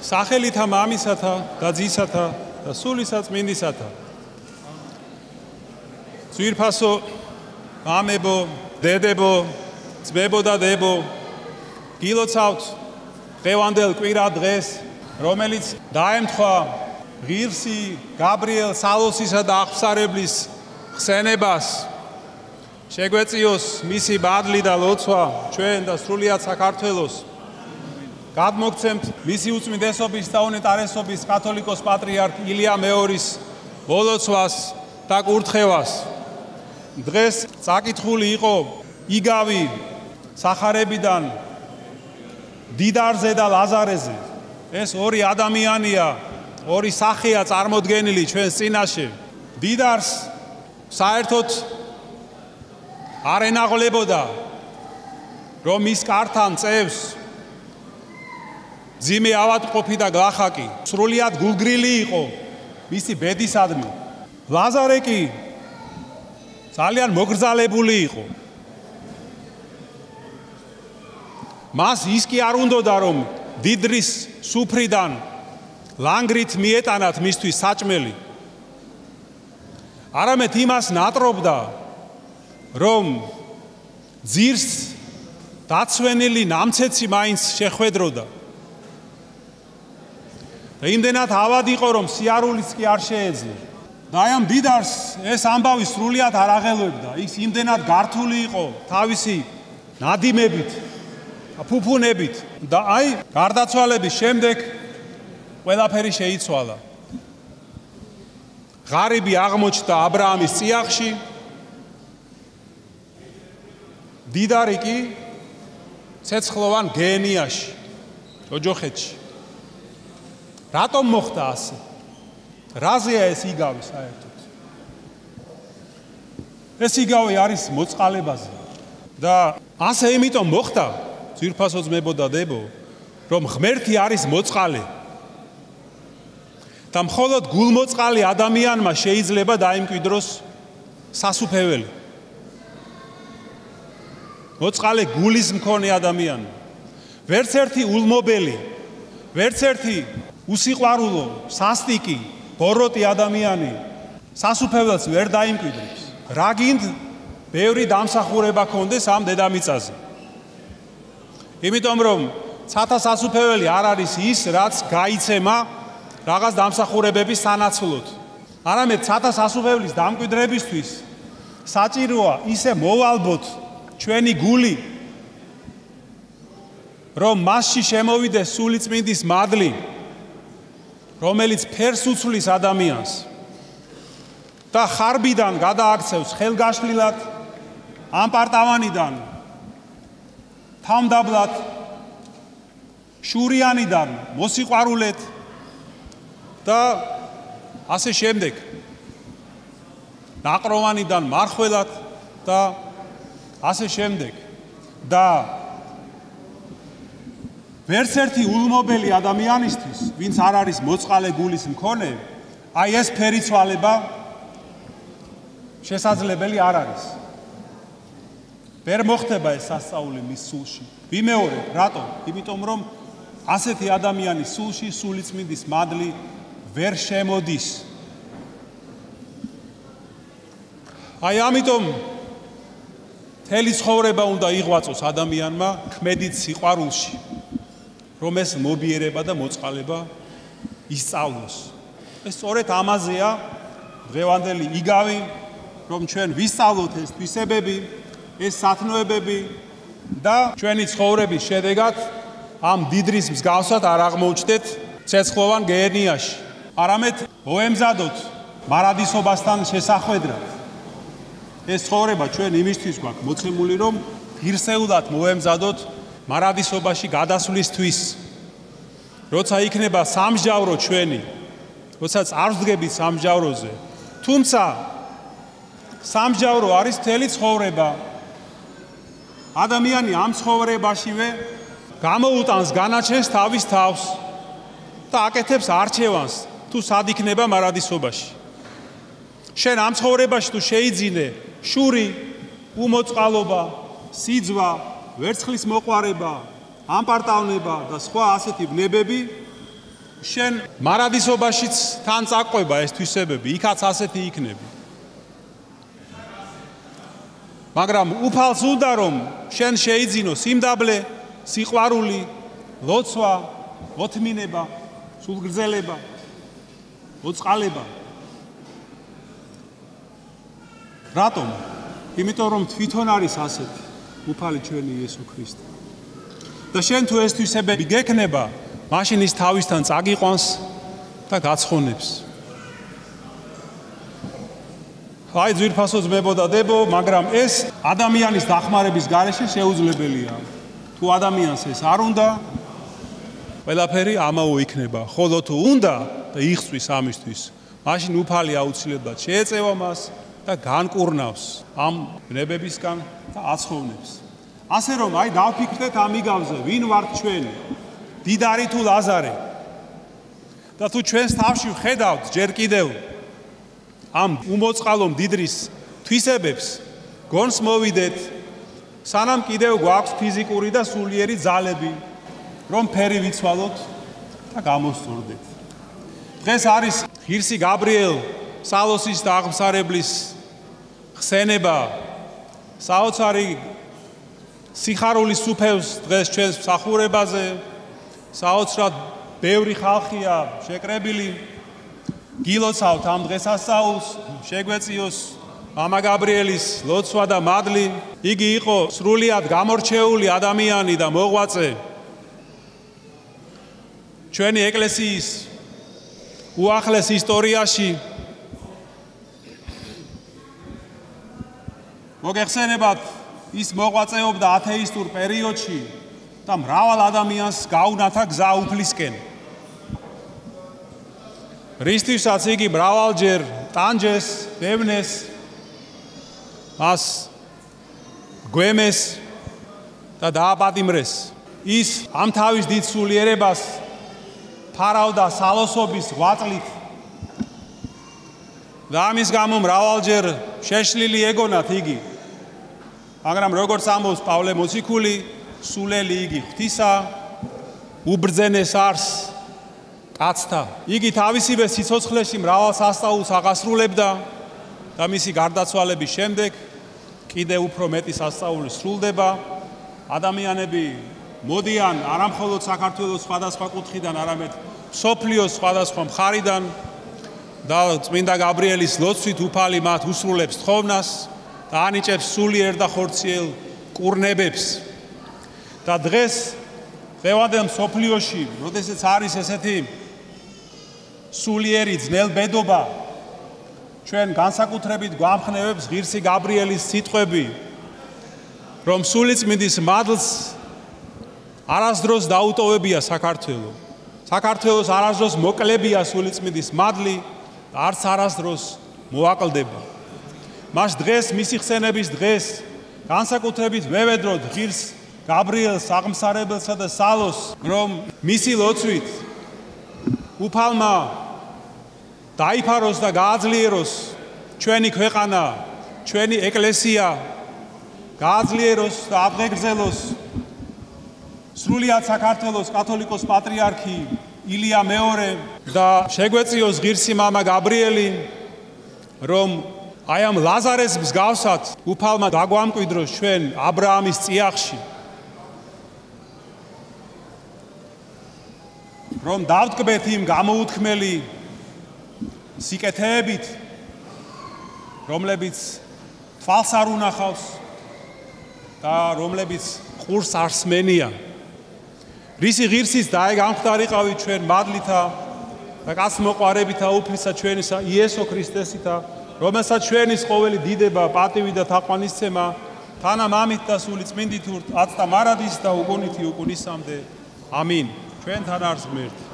სახელითა მამისათა და ძისათა და სულისაწმინდისათა. ძვირფასო მამებო, დედებო, ძმებო და დებო, გილოცავთ დღევანდელ კვირა დღეს, რომელიც დაემთხვა ღირსი გაბრიელ სალოსისა და აღფსარებლის ხსენებას. შეგვეწიოს მისი ბადლი და ლოცვა ჩვენ და სრულიად საქართველოს. გადმოგცემთ მისი უწმინდესობის და უნეტარესობის კათოლიკოს პატრიარქ ილია მეორის მოლოცვას და კურთხევას. დღეს წაკითხული იყო იგავი სახარებიდან დიდარზე და ლაზარეზე. ეს ორი ადამიანია, ორი სახეა წარმოდგენილი ჩვენს წინაშე. დიდარს საერთოდ არ ენაღლებოდა, რომ მის კართან წევს ძიმე ავადმყოფი და გლახაკი. სრულიად გულგრილი იყო მისი ბედისადმი. ლაზარე კი ძალიან მოგრძალებული იყო. მას ის კი არ უნდოდა, რომ დიდრის სუფრიდან ლანგრით მიეტანათ მისთვის საჭმელი. არამედ იმას ნატრობდა, რომ ძირს დაცვენილი ნამცეცი მაინც შეხვედროდა. და იმდენად ავად იყო, რომ სიარულიც კი არ შეეძლო. და აი ამ დიდარს ეს ამბავი სრულიად არ აღელვებდა. ის იმდენად გართული იყო თავისი ნადიმებით, ფუფუნებით და აი გარდაცვალების შემდეგ ყველაფერი შეიცვალა. ღარიბი აღმოჩნდა ა ブラ ამის წიაღში. დიდარი კი ცეცხლოვან გენიაში, ოჯოხეთში. რატომ მოხდა ასე? რაზეა ეს იგავი საერთოდ? ეს იგავი არის მოწყალებაზე. და ასე იმიტომ მოხდა, ძვირფასო ძმებო და დებო, რომ ღმერთი არის მოწყალე. და მხოლოდ გულმოწყალე ადამიანმა შეიძლება დაიმკვიდროს სასუფეველი. მოწყალე გულის მქონე ადამიანი. ვერც ერთი ულმობელი, ვერც ერთი უსიყვარულო, სასტიკი, ბოროტი ადამიანი სასუფეველს ვერ დაიმკვიდრებს. რა გინდ ბევრი დამსახურება ქონდეს ამ დედამიწაზე. იმიტომ რომ ცათა სასუფეველი არ არის ის, რაც გაიცემა რაღაც დამსახურებების სანაცვლოდ. არამედ ცათა სასუფეველის დამკვიდრებისთვის საჭიროა ისე მოვალბოთ ჩვენი გული, რომ მასში შემოვიდეს სულიწმინდის მადლი, რომელიც ფერს უცვლის ადამიანს და ხარბიდან გადააქცევს ხელგაშლილად, ამპარტავანიდან თამდაბლად, შურიანიდან მოსიყვარულეთ და ასე შემდეგ. ნაყროვანიდან მარხველად და ასე შემდეგ. და ვერც ერთი ულმობელი ადამიანისთვის, ვინც არ არის მოწყალე გულის მქონე, აი ეს ფერიცვალება შესაძლებელი არ არის. ვერ მოხდება ეს სასწაული მის სულში. ვიმეორებ, რატომ? იმიტომ რომ ასეთი ადამიანის სულში სულიწმინდის მადლი ვერ შემოდის. აი ამიტომ მთელი ცხოვრება უნდა იღვაწოს ადამიანმა ქმედით სიყვარულში, რომ ეს მობიერება და მოწყალება ისწავლოს. ეს სწორედ ამაზეა დღევანდელი იგავი, რომ ჩვენ ვისწავლოთ ეს თვისებები, ეს სათნოებები და ჩვენი ცხოვრების შედეგად ამ დიდრის მსგავსად არ აღმოჩნდეთ ცეცხლოვან გენიაში. არამედ მოემზადოთ მარადისობასთან შესახვედრად. ეს ცხოვრება ჩვენ იმისთვის გვაქვს მოცემული, რომ ღირსეულად მოემზადოთ მარადისობაში გადასვლისთვის. როცა იქნება სამსჯავრო ჩვენი, როცა წარსდგებით სამსჯავროზე, თუმცა სამსჯავრო არის მთელი ცხოვრება. ადამიანი ამ ცხოვრებაშივე გამოუტანს განაჩენს თავის თავს და აკეთებს არჩევანს, თუ სად იქნება მარადისობაში. შენ ამ ცხოვრებაში თუ შეიძინე შური, უმოწყალობა, სიძვა, ვერცხლის მოყვარება, ამპარტავნება და სხვა ასეთი ბნებები, შენ მარადისობაშიც თან წაყვება ეს თვისებები, იქაც ასეთი იქნება. მაგრამ უფალს უნდა რომ შენ შეიძინო სიმდაბლე, სიყვარული, ლოცვა, მოთმინება, სულგრძელება, მოწყალება. რატომ? იმიტომ რომ თვითონ არის ასეთი უფალი ჩვენი იესო ქრისტე. და შენ თუ ეს თვისებები გექნება, მაშინ ის თავისთან წაგიყვანს და გაცხონებს. აი ძვირფასო ძმებო და დებო, მაგრამ ეს ადამიანის დახმარების გარეშე შეუძლებელია. თუ ადამიანს ეს არ უნდა, ყველაფერი ამაო იქნება. ხოლო თუ უნდა და იღწვის ამისთვის, მაშინ უფალი აუცილებლად შეეწევა მას და განკურნავს ამ ბნებებისგან და აცხოვნებს. ასე რომ აი დავფიქრდეთ ამიგავზე, ვინ ვართ ჩვენ? დიდარი თუ ლაზარე? და თუ ჩვენს თავში ვხედავთ ჯერ კიდევ ამ უმოწყალო მდიდრის თვისებებს, გონს მოვიდეთ, სანამ კიდევ გვაქვს ფიზიკური და სულიერი ძალები, რომ ფერი ვიცვალოთ და გამოსწორდეთ. დღეს არის ღირსი გაბრიელ სალოსის და აღმსარებლის ხსენება, საოცარი სიხარულის სუფევს დღეს ჩვენს მსახურებაზე, საოცრად ბევრი ხალხია შეკრებილი. გილოცავთ ამ დღესასწაულს, შეგვეციოს მამა გაბრიელის ლოცვა და მადლი. იგი იყო სრულიად გამორჩეული ადამიანი და მოღვაწე ჩვენი ეკლესიის უახლეს ისტორიაში. მოგეხსენებათ, ის მოღვაწეობდა ათეისტურ პერიოდში და მრავალ ადამიანს გაუნათა გზა უფლისკენ. რისთვისაც იგი მრავალჯერ ტანჯეს, დევნეს, მას გვემეს და დააპატიმრეს. ის ამ თავის დიდ სულიერებას ფარავდა სალოსობის ღვაწლით და ამის გამო მრავალჯერ შეშლილი ეგონათ იგი. მაგრამ როგორც ამბობს პავლე მოციქული, სულელი იგი ღვთისა, უბრძენეს არს კაცთა. იგი თავისივე სიცოცხლეში მრავალ სასწაულს აღასრულებდა და მისი გარდაცვალების შემდეგ კიდევ უფრო მეტი სასწაული სრულდება. ადამიანები მოდიან არა მხოლოდ საქართველოს სხვადასხვა კუთხიდან, არამედ მსოფლიოს სხვადასხვა მხარიდან და წმინდა გაბრიელის ლოცვით უფალი მათ უსრულებს თხოვნას და ანიჭებს სულიერ და ხორციელ კურნებებს. და დღეს დღევანდელ მსოფლიოში, როდესაც არის ესეთი სულიერი ძნელბედობა, ჩვენ განსაკუთრებით გვამხნევებს ღირსი გაბრიელის სიტყვები, რომ სულიწმინდის მადლს არასდროს დაუტოვებია საქართველო. საქართველოს არასდროს მოკლებია სულიწმინდის მადლი და არც არასდროს მოაკლდება. მას დღეს, მისი ხსენების დღეს, განსაკუთრებით ვევედროთ ღირს გაბრიელს, აღმსარებელსა და სალოს, რომ მისი ლოცვით უფალმა დაიფაროს და გააძლიეროს ჩვენი ქვეყანა, ჩვენი ეკლესია, გააძლიეროს და აღეგრძელოს სრულიად საქართველოს კათოლიკოს პატრიარქი ილია მეორე და შეგვეციოს ღირსი მამა გაბრიელი, რომ აი ამ ლაზარეს მსგავსად უფალმა დაგვამკვიდროს ჩვენ აბრაამის წიაღში, რომ დავტკბეთ იმ გამოუთქმელი სიკეთეებით, რომლებიც თვალს არ უნახავს და რომლებიც ყურს არ სმენია. რისი ღირსის დაეგამხდარიყავით ჩვენ მადლითა და კაცმოყვარევითა უფლისა ჩვენისა იესო ქრისტესითა, რომელსაც ჩვენის ყოველი დიდება, პატივი და თაყვანისცემა თანა მამით და სული წმინდით აცდა მარადის და უგონითი უკუნისამდე. ამინ. ჩვენთან არს ღმერთი.